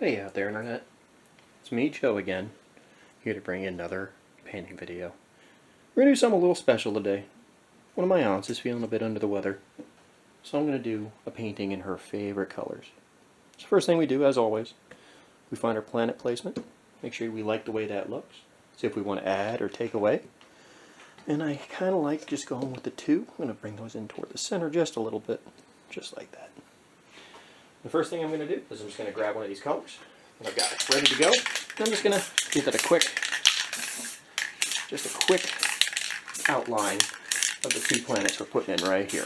Hey out there, Internet. It's me, Joe, again, here to bring you another painting video. We're going to do something a little special today. One of my aunts is feeling a bit under the weather, so I'm going to do a painting in her favorite colors. So the first thing we do, as always, we find our planet placement, make sure we like the way that looks, see if we want to add or take away. And I kind of like just going with the two. I'm going to bring those in toward the center just a little bit, just like that. The first thing I'm going to do is I'm just going to grab one of these colors, and I've got it ready to go. And I'm just going to give it a quick outline of the two planets we're putting in right here.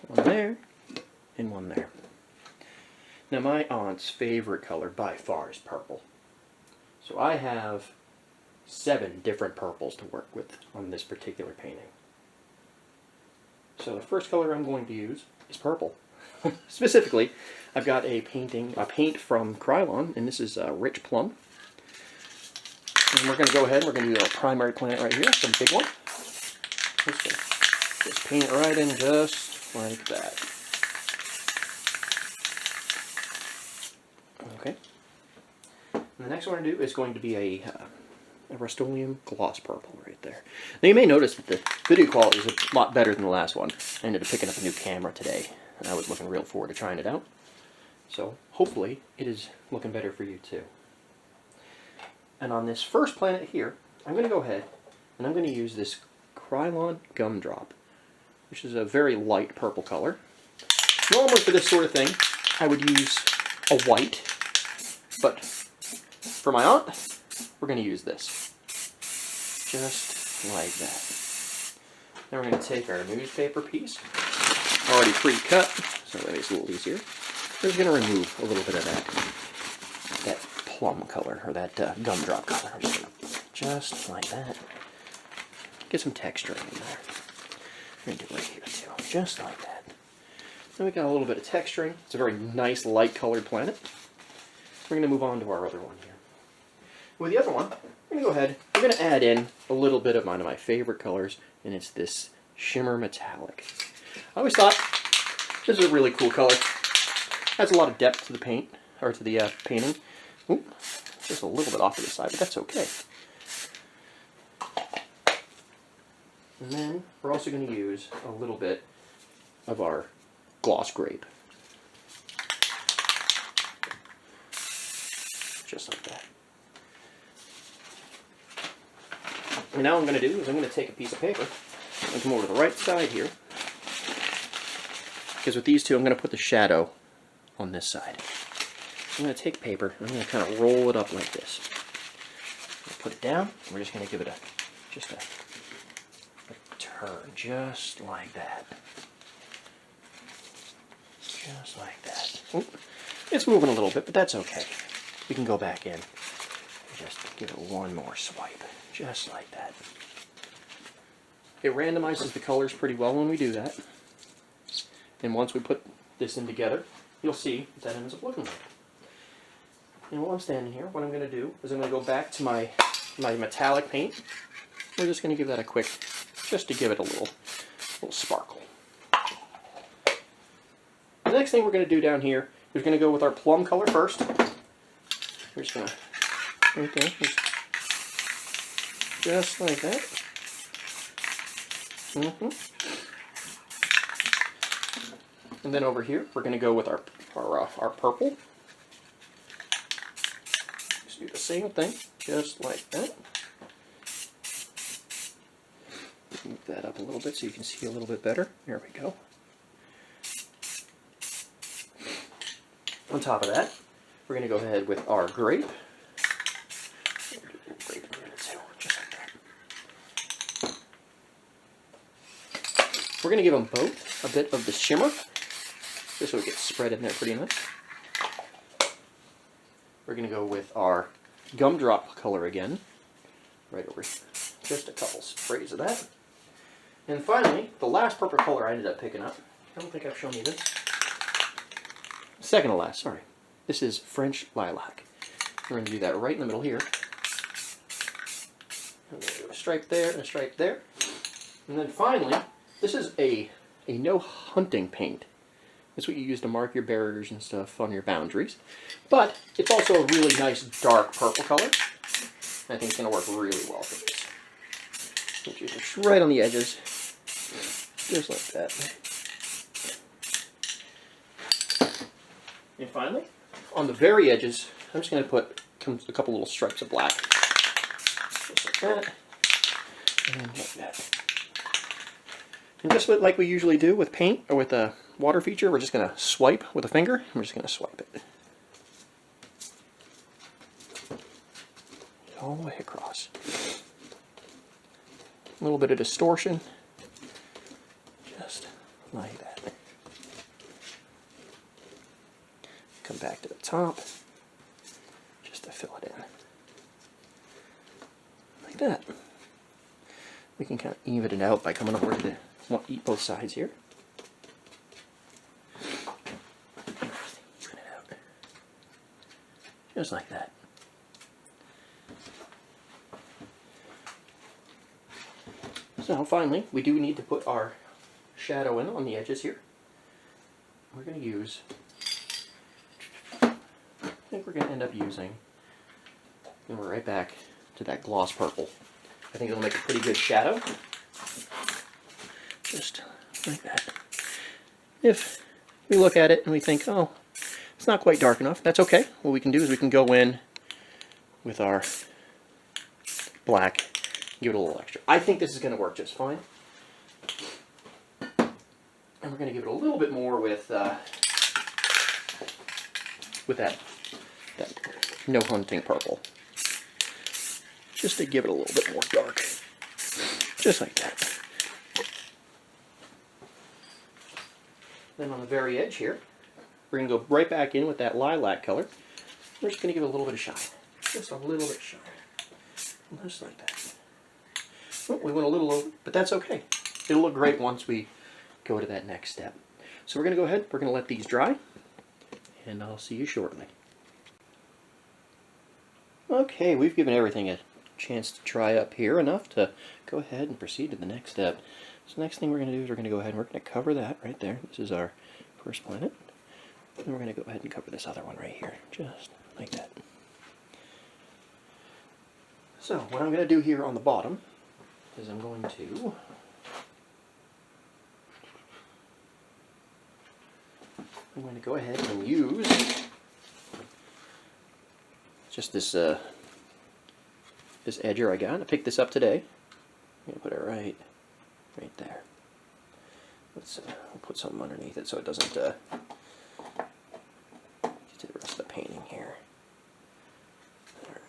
One there, and one there. Now my aunt's favorite color by far is purple. So I have 7 different purples to work with on this particular painting. So the first color I'm going to use is purple. Specifically, I've got a paint from Krylon, and this is Rich Plum. And we're going to go ahead and we're going to do our primary planet right here, some big one. Just paint it right in just like that. Okay. And the next one I'm going to do is going to be a Rust-Oleum gloss purple right there. Now you may notice that the video quality is a lot better than the last one. I ended up picking up a new camera today, and I was looking real forward to trying it out. So hopefully it is looking better for you too. And on this first planet here, I'm going to go ahead and I'm going to use this Krylon Gumdrop, which is a very light purple color. Normally for this sort of thing, I would use a white, but for my aunt, we're going to use this. Just like that. Then we're going to take our newspaper piece, already pre-cut, so that makes it a little easier. We're just going to remove a little bit of that plum color, or that gumdrop color. Just like that. Get some texture in there. We're going to do it right here too, just like that. Then we got a little bit of texturing. It's a very nice light colored planet. We're going to move on to our other one here. With the other one, we're going to go ahead, we're going to add in a little bit of one of my favorite colors, and it's this Shimmer Metallic. I always thought this is a really cool color. Has a lot of depth to the paint, or to the painting. Oop, just a little bit off to the side, but that's okay. And then we're also going to use a little bit of our Gloss Grape. Just like that. And now what I'm going to do is I'm going to take a piece of paper and come over to the right side here. Because with these two, I'm going to put the shadow on this side. I'm going to take paper and I'm going to kind of roll it up like this. Put it down, and we're just going to give it just a turn, just like that. Just like that. Oop. It's moving a little bit, but that's okay. We can go back in and just give it one more swipe, just like that. It randomizes the colors pretty well when we do that. And once we put this in together, you'll see what that ends up looking like. And while I'm standing here, what I'm going to do is I'm going to go back to my metallic paint. We're just going to give that a quick, just to give it a little sparkle. The next thing we're going to do down here is going to go with our plum color first. We're just going to, right there, just like that. And then over here, we're going to go with our purple. Just do the same thing, just like that. Move that up a little bit so you can see a little bit better. There we go. On top of that, we're going to go ahead with our grape. We're going to give them both a bit of the shimmer. This will get spread in there pretty nice. We're going to go with our gumdrop color again, right over here. Just a couple sprays of that. And finally, the last purple color I ended up picking up. I don't think I've shown you this. Second to last, sorry. This is French Lilac. We're going to do that right in the middle here. I'm going to do a stripe there and a stripe there. And then finally, this is a no hunting paint. It's what you use to mark your barriers and stuff on your boundaries. But it's also a really nice dark purple color. I think it's going to work really well for this. Just right on the edges, just like that. And finally, on the very edges, I'm just going to put a couple little stripes of black. Just like that. And like that. And just like we usually do with paint or with a water feature, we're just going to swipe with a finger. And we're just going to swipe it all the way across. A little bit of distortion, just like that. Come back to the top, just to fill it in. Like that. We can kind of even it out by coming over to the both sides here. Even it out. Just like that. So finally, we do need to put our shadow in on the edges here. We're going to use, I think we're going to end up using, and we're right back to that gloss purple. I think it'll make a pretty good shadow. Just like that. If we look at it and we think, oh, it's not quite dark enough, that's okay. What we can do is we can go in with our black, give it a little extra. I think this is going to work just fine. And we're going to give it a little bit more with that no hunting purple. Just to give it a little bit more dark. Just like that. Then on the very edge here, we're going to go right back in with that lilac color. We're just going to give it a little bit of shine. Just a little bit of shine. Just like that. Oh, we went a little over, but that's okay. It'll look great once we go to that next step. So we're going to go ahead, we're going to let these dry, and I'll see you shortly. Okay, we've given everything a chance to dry up here enough to go ahead and proceed to the next step. So the next thing we're going to do is we're going to go ahead and we're going to cover that right there. This is our first planet. And we're going to go ahead and cover this other one right here, just like that. So what I'm going to do here on the bottom is I'm going to go ahead and use just this this edger I got. I picked this up today. I'm going to put it right there. Let's I'll put something underneath it so it doesn't get to the rest of the painting here. All right.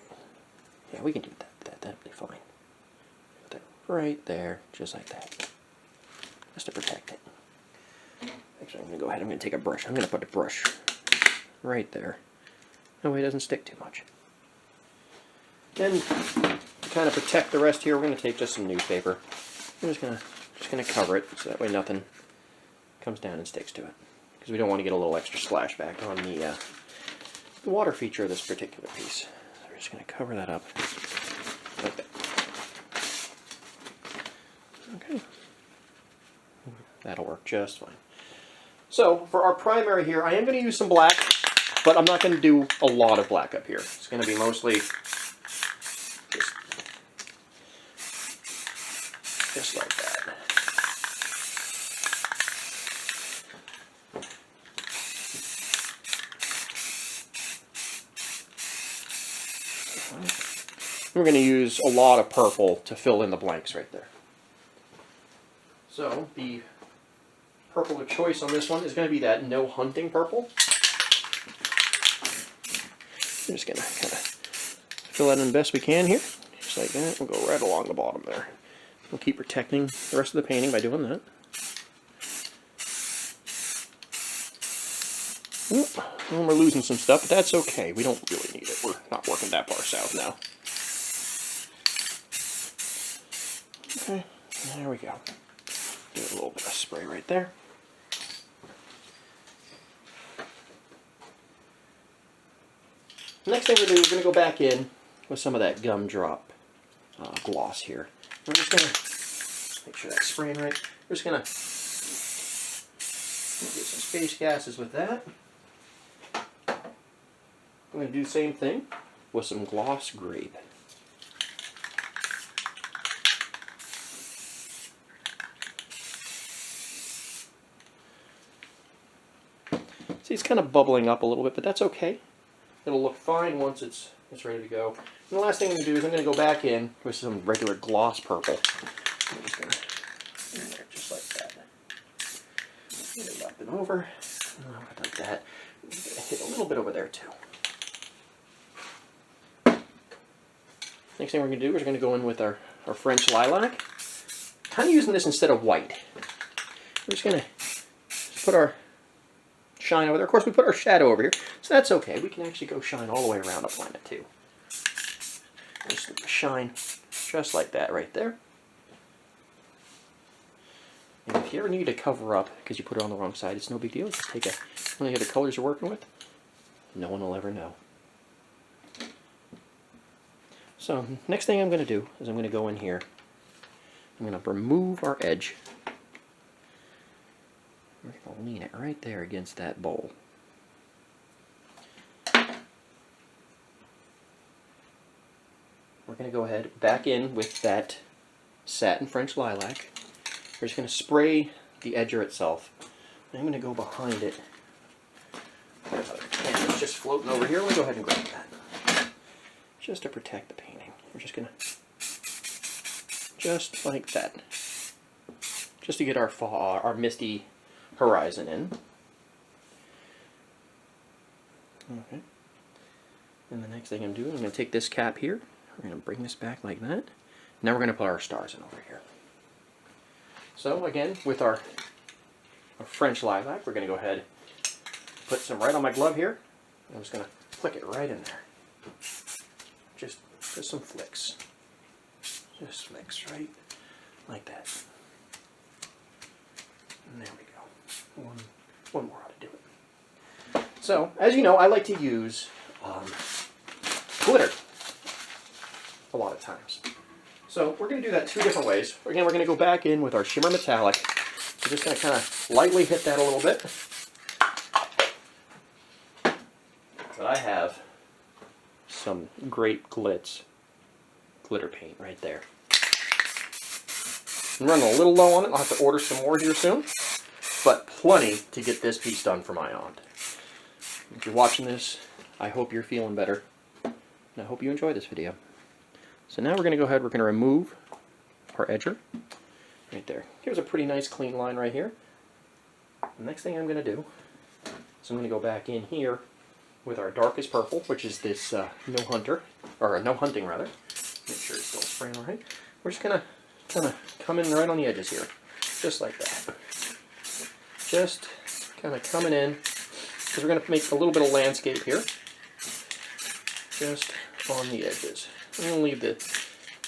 Yeah, we can do that. That'd be fine. Put that right there, just like that, just to protect it. Actually, I'm going to go ahead. I'm going to take a brush. I'm going to put a brush right there. That way it doesn't stick too much. Then, to kind of protect the rest here, we're going to take just some newspaper. I'm just going to cover it so that way nothing comes down and sticks to it. Because we don't want to get a little extra splashback on the water feature of this particular piece. So we're just going to cover that up like that. Okay. That'll work just fine. So, for our primary here, I am going to use some black, but I'm not going to do a lot of black up here. It's going to be mostly just like that. We're going to use a lot of purple to fill in the blanks right there. So, the purple of choice on this one is going to be that no hunting purple. I'm just going to kind of fill that in the best we can here. Just like that. We'll go right along the bottom there. We'll keep protecting the rest of the painting by doing that. Well, we're losing some stuff, but that's okay. We don't really need it. We're not working that far south now. Okay, there we go. Give it a little bit of spray right there. Next thing we're going to do is we're going to go back in with some of that gumdrop gloss here. We're just going to make sure that's spraying right. We're just going to get some space gases with that. I'm going to do the same thing with some gloss grape. See, it's kind of bubbling up a little bit, but that's okay. It'll look fine once it's ready to go. And the last thing I'm going to do is I'm going to go back in with some regular gloss purple. I'm just going to in there just like that. Get it up and over. Like that. Hit a little bit over there too. Next thing we're going to do is we're going to go in with our French lilac. Kind of using this instead of white. We're just going to put our shine over there. Of course, we put our shadow over here, so that's okay. We can actually go shine all the way around a planet too. Just shine just like that right there. And if you ever need to cover up because you put it on the wrong side, it's no big deal. Just take one of the other colors you're working with. No one will ever know. So next thing I'm going to do is I'm going to go in here. I'm going to remove our edge. We're going to lean it right there against that bowl. We're going to go ahead back in with that satin French lilac. We're just going to spray the edger itself. I'm going to go behind it. It's just floating over here. Let me go ahead and grab that. Just to protect the painting. We're just going to, just like that. Just to get our misty horizon in. Okay. And the next thing I'm doing, I'm going to take this cap here. We're going to bring this back like that. Now we're going to put our stars in over here. So again, with our French lilac, we're going to go ahead, put some right on my glove here. I'm just going to flick it right in there. Just some flicks. Just flicks right like that. And there we go. One more ought to do it. So, as you know, I like to use glitter a lot of times. So we're going to do that two different ways. Again, we're going to go back in with our shimmer metallic. We're just going to kind of lightly hit that a little bit. But I have some great glitter paint right there. I'm running a little low on it. I'll have to order some more here soon. But plenty to get this piece done for my aunt. If you're watching this, I hope you're feeling better. And I hope you enjoy this video. So now we're going to go ahead, we're going to remove our edger right there. Here's a pretty nice clean line right here. The next thing I'm going to do is I'm going to go back in here with our darkest purple, which is this No Hunting rather. Make sure it's still spraying all right. We're just going to kind of come in right on the edges here, just like that. Just kind of coming in, because we're going to make a little bit of landscape here, just on the edges. I'm going to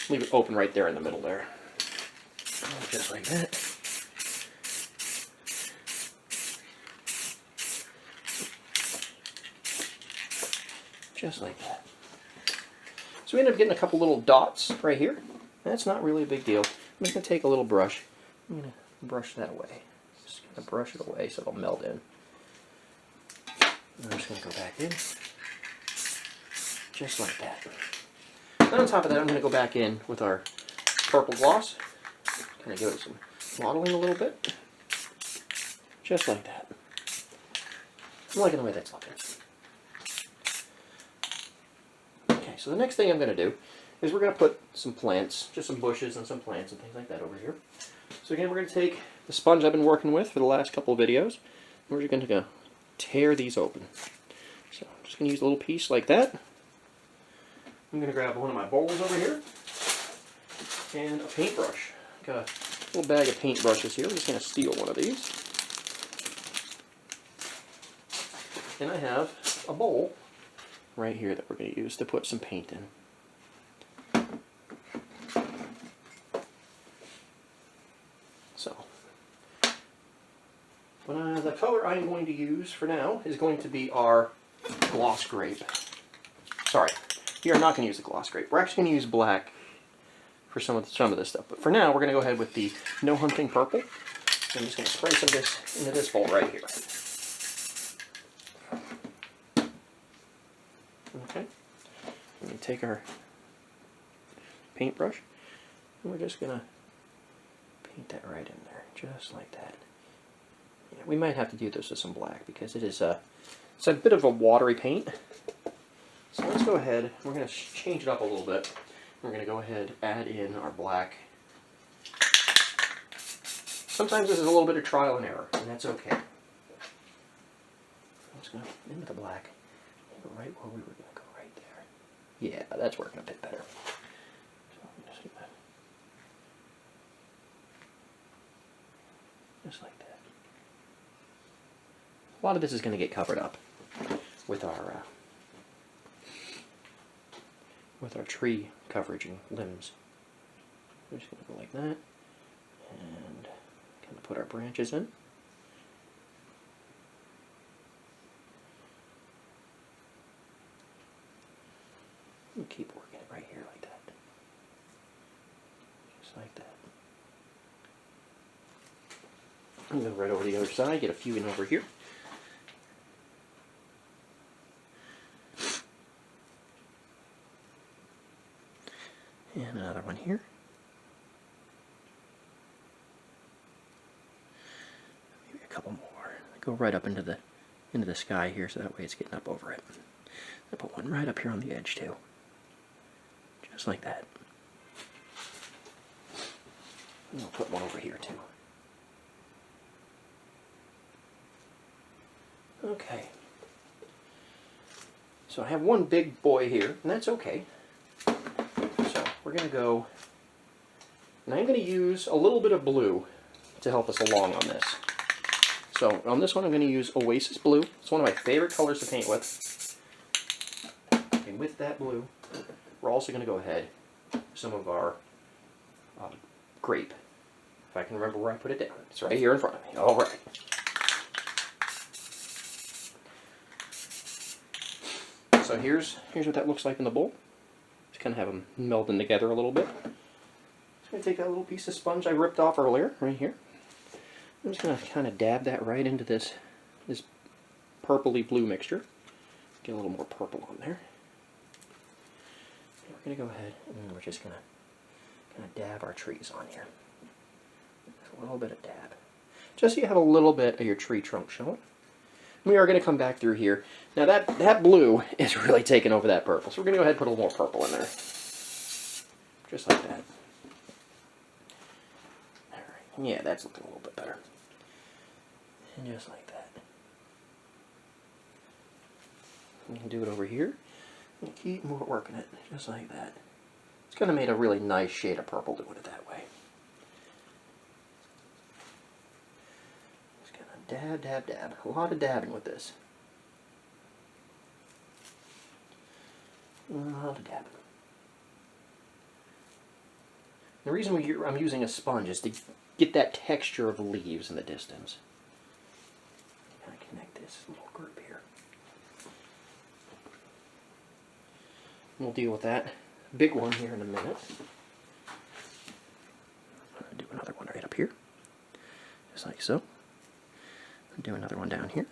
leave it open right there in the middle there. Just like that. Just like that. So we end up getting a couple little dots right here. That's not really a big deal. I'm just going to take a little brush. I'm going to brush that away. Just going to brush it away so it'll melt in. And I'm just going to go back in. Just like that. Then on top of that, I'm going to go back in with our purple gloss. Kind of give it some modeling a little bit. Just like that. I'm liking the way that's looking. Okay, so the next thing I'm going to do is we're going to put some plants, just some bushes and some plants and things like that over here. So again, we're going to take the sponge I've been working with for the last couple of videos. We're just going to go tear these open. So I'm just going to use a little piece like that. I'm going to grab one of my bowls over here and a paintbrush. Got a little bag of paintbrushes here. I'm just going to steal one of these. And I have a bowl right here that we're going to use to put some paint in. So, the color I'm going to use for now is going to be our gloss grape. Sorry. We are not going to use the gloss grape. We're actually going to use black for some of this stuff. But for now, we're going to go ahead with the No Hunting purple. I'm just going to spray some of this into this bowl right here. take our paintbrush and we're just gonna paint that right in there, just like that. Yeah, we might have to do this with some black because it's a bit of a watery paint. So let's go ahead, we're going to change it up a little bit. We're going to go ahead, add in our black. Sometimes this is a little bit of trial and error, and that's okay. I'm just going to into the black, right where we were going to go right there. Yeah, that's working a bit better. So I'm just gonna, just like that. A lot of this is going to get covered up with our tree coverage and limbs. We're just going to go like that and kind of put our branches in. And keep working it right here like that. Just like that. And go right over the other side, get a few in over here. And another one here. Maybe a couple more. Go right up into the sky here, so that way it's getting up over it. I put one right up here on the edge too, just like that. And I'll put one over here too. Okay. So I have one big boy here, and that's okay. We're going to go, and I'm going to use a little bit of blue to help us along on this. So on this one I'm going to use Oasis Blue. It's one of my favorite colors to paint with. And with that blue, we're also going to go ahead with some of our grape. If I can remember where I put it down. It's right here in front of me. All right. So here's what that looks like in the bowl. Kind of have them melding together a little bit. Just going to take that little piece of sponge I ripped off earlier, right here. I'm just going to kind of dab that right into this purpley blue mixture. Get a little more purple on there. And we're going to go ahead and we're just going to kind of dab our trees on here. Just a little bit of dab. Just so you have a little bit of your tree trunk showing. We are going to come back through here. Now that blue is really taking over that purple, so we're going to go ahead and put a little more purple in there. Just like that. Alright, yeah, that's looking a little bit better. And just like that. You can do it over here. And keep working it, just like that. It's kind of made a really nice shade of purple doing it that way. Dab, dab, dab. A lot of dabbing with this. A lot of dabbing. The reason I'm using a sponge is to get that texture of the leaves in the distance. Kind of connect this little group here. We'll deal with that big one here in a minute. I'll do another one right up here. Just like so. Do another one down here.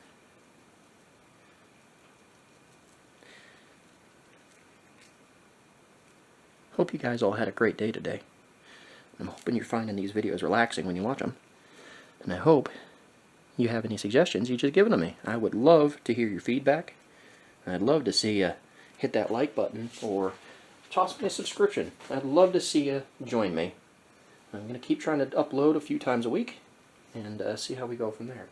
Hope you guys all had a great day today. I'm hoping you're finding these videos relaxing when you watch them. And I hope you have any suggestions, you just give them to me. I would love to hear your feedback. I'd love to see you hit that like button or toss me a subscription. I'd love to see you join me. I'm going to keep trying to upload a few times a week and see how we go from there.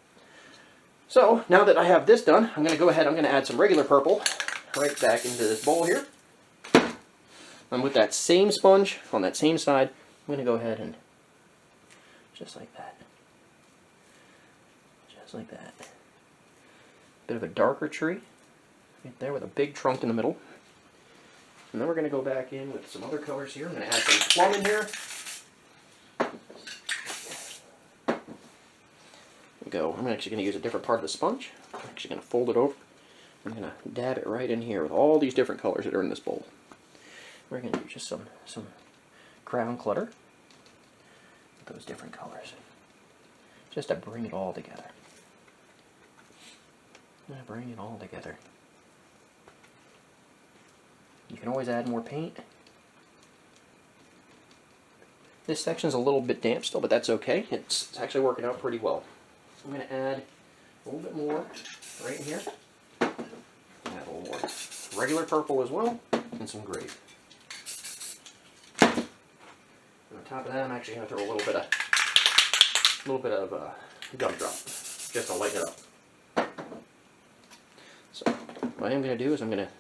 So, now that I have this done, I'm going to go ahead, I'm going to add some regular purple right back into this bowl here. And with that same sponge on that same side, I'm going to go ahead and just like that. Just like that. Bit of a darker tree right there with a big trunk in the middle. And then we're going to go back in with some other colors here. I'm going to add some plum in here. Go. I'm actually going to use a different part of the sponge. I'm actually going to fold it over. I'm going to dab it right in here with all these different colors that are in this bowl. We're going to do just some crown clutter with those different colors, just to bring it all together. Bring it all together. You can always add more paint. This section's a little bit damp still, but that's okay. It's actually working out pretty well. So I'm going to add a little bit more right in here. Add a little more regular purple as well, and some grape. And on top of that, I'm actually going to throw a little bit of gumdrop, just to lighten it up. So what I'm going to do is I'm going to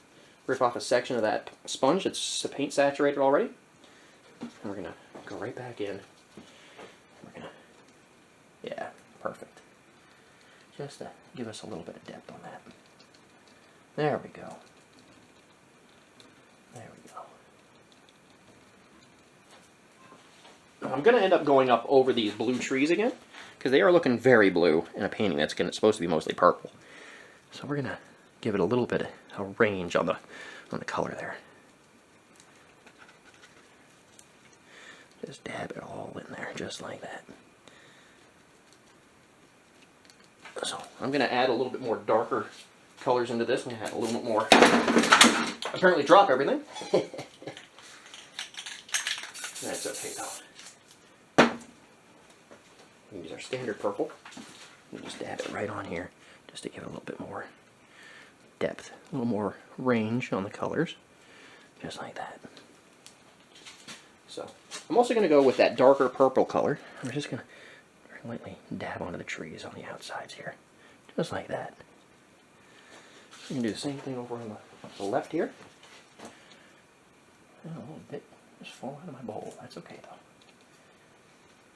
rip off a section of that sponge. It's paint saturated already. And we're going to go right back in. We're going to, yeah, perfect. Just to give us a little bit of depth on that. There we go. There we go. I'm going to end up going up over these blue trees again, because they are looking very blue in a painting that's supposed to be mostly purple. So we're going to give it a little bit of a range on the color there. Just dab it all in there, just like that. So I'm going to add a little bit more darker colors into this. I'm going to add a little bit more. Apparently drop everything. That's okay though. Use our standard purple. And just dab it right on here, just to give it a little bit more depth, a little more range on the colors, just like that. So I'm also going to go with that darker purple color. I'm just going to lightly dab onto the trees on the outsides here, just like that. You can do the same thing over on the left here. And a little bit just fall out of my bowl. That's okay though.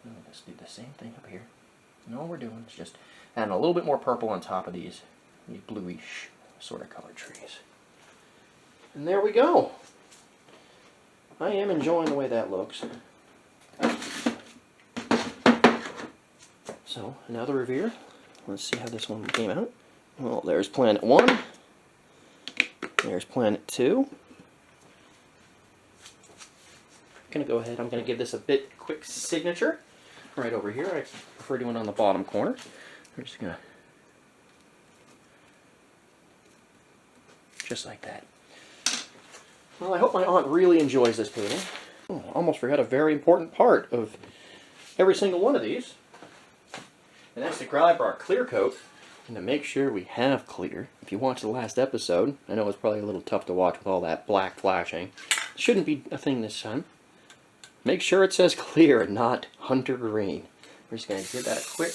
And let's do the same thing up here. And all we're doing is just adding a little bit more purple on top of these bluish sort of colored trees. And there we go. I am enjoying the way that looks. So, now the Revere. Let's see how this one came out. Well, there's Planet 1. There's Planet 2. I'm going to go ahead, I'm going to give this a bit quick signature. Right over here. I prefer doing it on the bottom corner. We're just going to, just like that. Well, I hope my aunt really enjoys this painting. Oh, almost forgot a very important part of every single one of these. And that's to grab our clear coat and to make sure we have clear. If you watched the last episode, I know it's probably a little tough to watch with all that black flashing. It shouldn't be a thing this time. Make sure it says clear and not hunter green. We're just going to give that a quick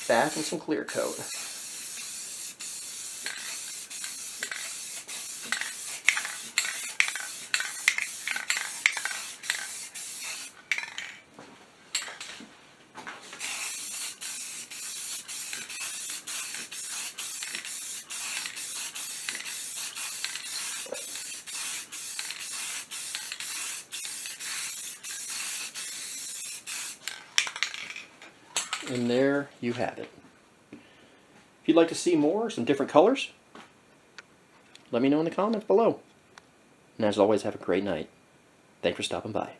bath in some clear coat. And there you have it. If you'd like to see more, some different colors, let me know in the comments below. And as always, have a great night. Thanks for stopping by.